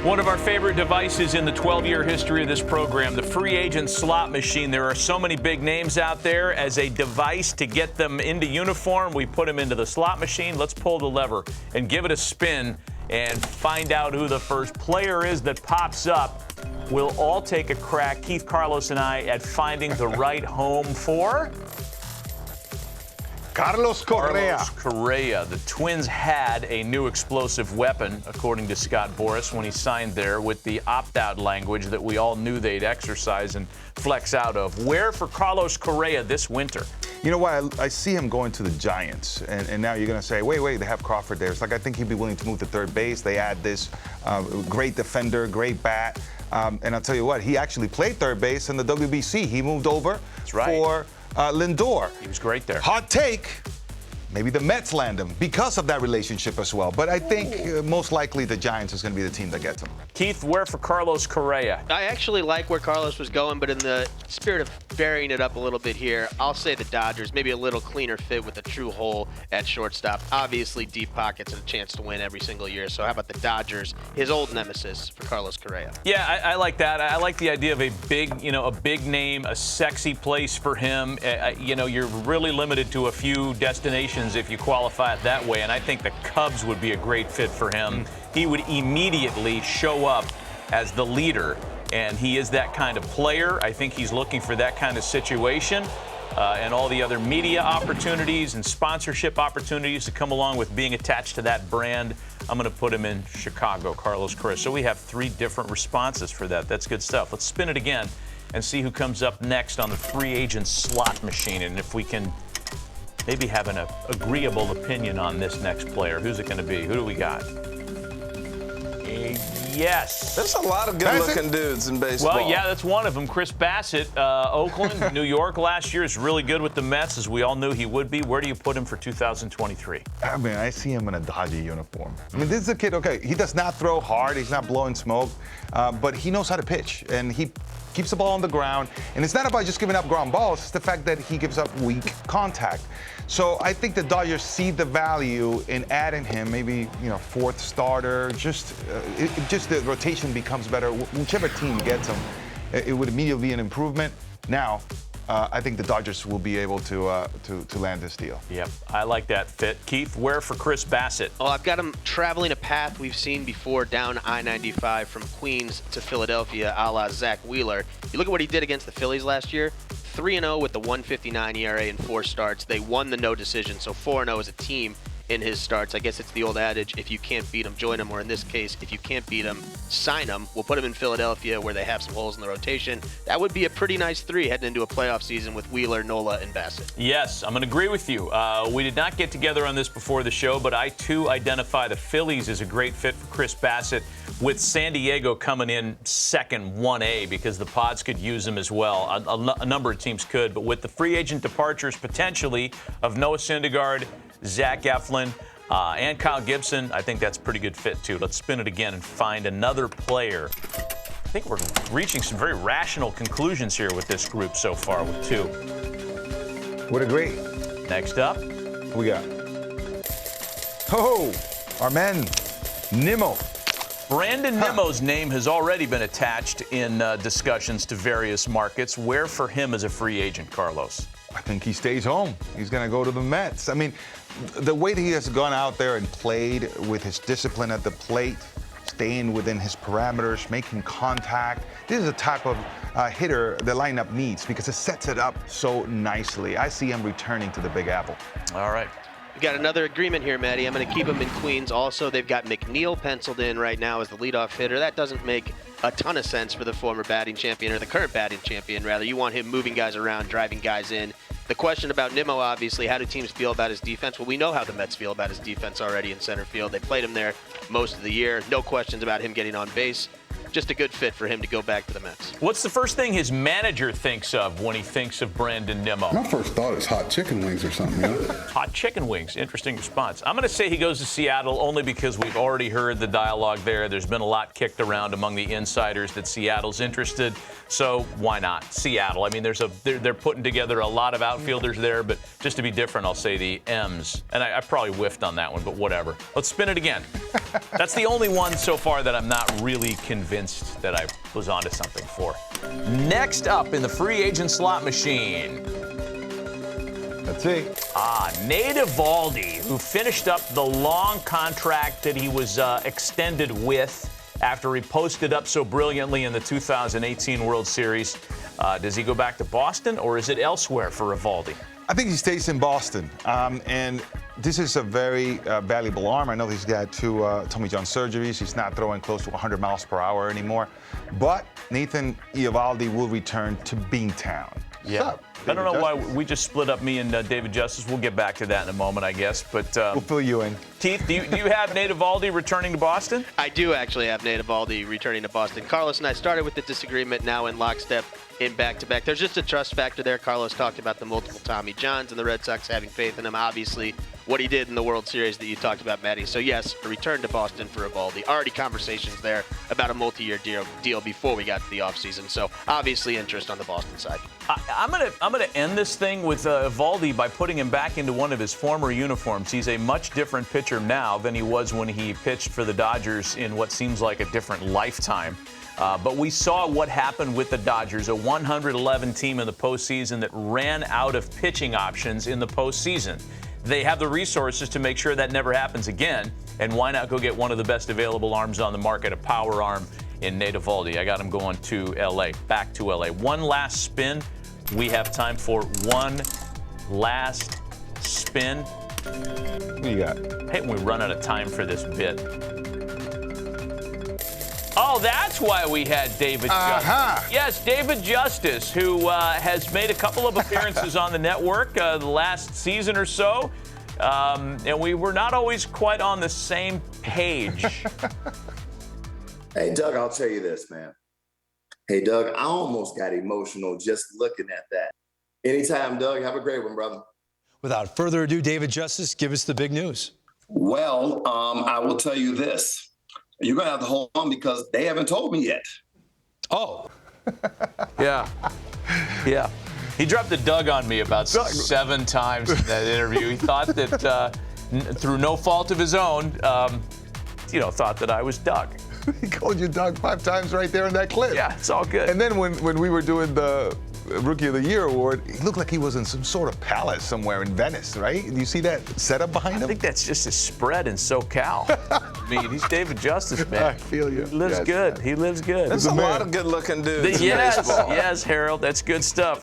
One of our favorite devices in the 12-year history of this program, the free agent slot machine. There are so many big names out there. As a device to get them into uniform, we put them into the slot machine. Let's pull the lever and give it a spin and find out who the first player is that pops up. We'll all take a crack, Keith, Carlos, and I, at finding the right home for Carlos Correa. Carlos Correa. The Twins had a new explosive weapon, according to Scott Boras, when he signed there with the opt-out language that we all knew they'd exercise and flex out of. Where for Carlos Correa this winter? You know what? I see him going to the Giants, and now you're going to say, wait, they have Crawford there. It's like I think he'd be willing to move to third base. They add this great defender, great bat. And I'll tell you what, he actually played third base in the WBC. He moved over for Lindor. He was great there. Hot take. Maybe the Mets land him because of that relationship as well. But I think most likely the Giants is going to be the team that gets him. Keith, where for Carlos Correa? I actually like where Carlos was going, but in the spirit of varying it up a little bit here, I'll say the Dodgers. Maybe a little cleaner fit with a true hole at shortstop. Obviously, deep pockets and a chance to win every single year. So how about the Dodgers, his old nemesis for Carlos Correa? Yeah, I like that. I like the idea of a big name, a sexy place for him. You're really limited to a few destinations if you qualify it that way, and I think the Cubs would be a great fit for him. He would immediately show up as the leader, and he is that kind of player. I think he's looking for that kind of situation, and all the other media opportunities and sponsorship opportunities that come along with being attached to that brand. I'm going to put him in Chicago, Carlos Correa. So we have 3 different responses for that. That's good stuff. Let's spin it again and see who comes up next on the free agent slot machine, and if we can maybe have an agreeable opinion on this next player. Who's it going to be? Who do we got? Yes. There's a lot of good-looking dudes in baseball. Well, yeah, that's one of them. Chris Bassitt, Oakland, New York last year, is really good with the Mets, as we all knew he would be. Where do you put him for 2023? I mean, I see him in a Dodger uniform. I mean, this is a kid, okay, he does not throw hard. He's not blowing smoke, but he knows how to pitch, and he keeps the ball on the ground. And it's not about just giving up ground balls. It's the fact that he gives up weak contact. So I think the Dodgers see the value in adding him, maybe, 4th starter. Just the rotation becomes better. Whichever team gets him, it would immediately be an improvement. Now, I think the Dodgers will be able to land this deal. Yep, I like that fit. Keith, where for Chris Bassitt? Oh, I've got him traveling a path we've seen before down I-95 from Queens to Philadelphia, a la Zach Wheeler. You look at what he did against the Phillies last year. 3-0 with the 1.59 ERA in 4 starts. They won the no decision, so 4-0 as a team in his starts. I guess it's the old adage, if you can't beat them, join them, or in this case, if you can't beat them, sign them. We'll put him in Philadelphia where they have some holes in the rotation. That would be a pretty nice 3 heading into a playoff season with Wheeler, Nola, and Bassitt. Yes, I'm going to agree with you. We did not get together on this before the show, but I, too, identify the Phillies as a great fit for Chris Bassitt, with San Diego coming in second, 1A, because the Pods could use him as well. A number of teams could, but with the free agent departures potentially of Noah Syndergaard, Zach Eflin, and Kyle Gibson, I think that's a pretty good fit, too. Let's spin it again and find another player. I think we're reaching some very rational conclusions here with this group so far with 2. Would agree. Next up, Who we got? Oh, our man, Nimmo. Brandon Nimmo's name has already been attached in discussions to various markets. Where for him as a free agent, Carlos? I think he stays home. He's going to go to the Mets. I mean, the way that he has gone out there and played with his discipline at the plate, staying within his parameters, making contact, this is the type of hitter the lineup needs because it sets it up so nicely. I see him returning to the Big Apple. All right. We got another agreement here, Maddie. I'm going to keep him in Queens. Also, they've got McNeil penciled in right now as the leadoff hitter. That doesn't make a ton of sense for the former batting champion, or the current batting champion, rather. You want him moving guys around, driving guys in. The question about Nimmo, obviously, how do teams feel about his defense? Well, we know how the Mets feel about his defense already in center field. They played him there most of the year. No questions about him getting on base. just a good fit for him to go back to the Mets. What's the first thing his manager thinks of when he thinks of Brandon Nimmo? My first thought is hot chicken wings or something, you know? Hot chicken wings. Interesting response. I'm going to say he goes to Seattle only because we've already heard the dialogue there. There's been a lot kicked around among the insiders that Seattle's interested. So why not Seattle? I mean, they're putting together a lot of outfielders there, but just to be different, I'll say the M's. And I probably whiffed on that one, but whatever. Let's spin it again. That's the only one so far that I'm not really convinced that I was onto something for. Next up in the free agent slot machine. Let's see. Nate Eovaldi, who finished up the long contract that he was extended with after he posted up so brilliantly in the 2018 World Series. Does he go back to Boston, or is it elsewhere for Eovaldi? I think he stays in Boston. And this is a very valuable arm. I know he's got 2 Tommy John surgeries. He's not throwing close to 100 miles per hour anymore. But Nathan Eovaldi will return to Beantown. Yeah. I don't know why we just split up me and David Justice. We'll get back to that in a moment, I guess. But we'll fill you in. Keith, do you have Nate Eovaldi returning to Boston? I do actually have Nate Eovaldi returning to Boston. Carlos and I started with the disagreement, now in lockstep in back-to-back. There's just a trust factor there. Carlos talked about the multiple Tommy Johns and the Red Sox having faith in him. Obviously, what he did in the World Series that you talked about, Matty. So, yes, a return to Boston for Eovaldi. Already conversations there about a multi-year deal before we got to the offseason. So, obviously, interest on the Boston side. I'm gonna end this thing with Eovaldi by putting him back into one of his former uniforms. He's a much different pitcher now than he was when he pitched for the Dodgers in what seems like a different lifetime. But we saw what happened with the Dodgers, a 111 team in the postseason that ran out of pitching options in the postseason. They have the resources to make sure that never happens again. And why not go get one of the best available arms on the market, a power arm in Nate Eovaldi. I got him going to L.A., back to L.A. One last spin. We have time for one last spin. What do you got? I hate when we run out of time for this bit. Oh, that's why we had David Justice. Yes, David Justice, who has made a couple of appearances on the network the last season or so. And we were not always quite on the same page. Hey, Doug, I'll tell you this, man. Hey, Doug, I almost got emotional just looking at that. Anytime, Doug. Have a great one, brother. Without further ado, David Justice, give us the big news. Well, I will tell you this. You're going to have to hold on because they haven't told me yet. Oh. Yeah. Yeah. He dropped a Doug on me about 7 times in that interview. He thought that, through no fault of his own, thought that I was Doug. He called you Doug 5 times right there in that clip. Yeah, it's all good. And then when we were doing the Rookie of the Year award, he looked like he was in some sort of palace somewhere in Venice, right? Do you see that setup behind him? I think that's just his spread in SoCal. I mean, he's David Justice, man. I feel you. He lives good. He lives good. There's a lot of good-looking dudes in Yes, baseball. yes, Harold. That's good stuff.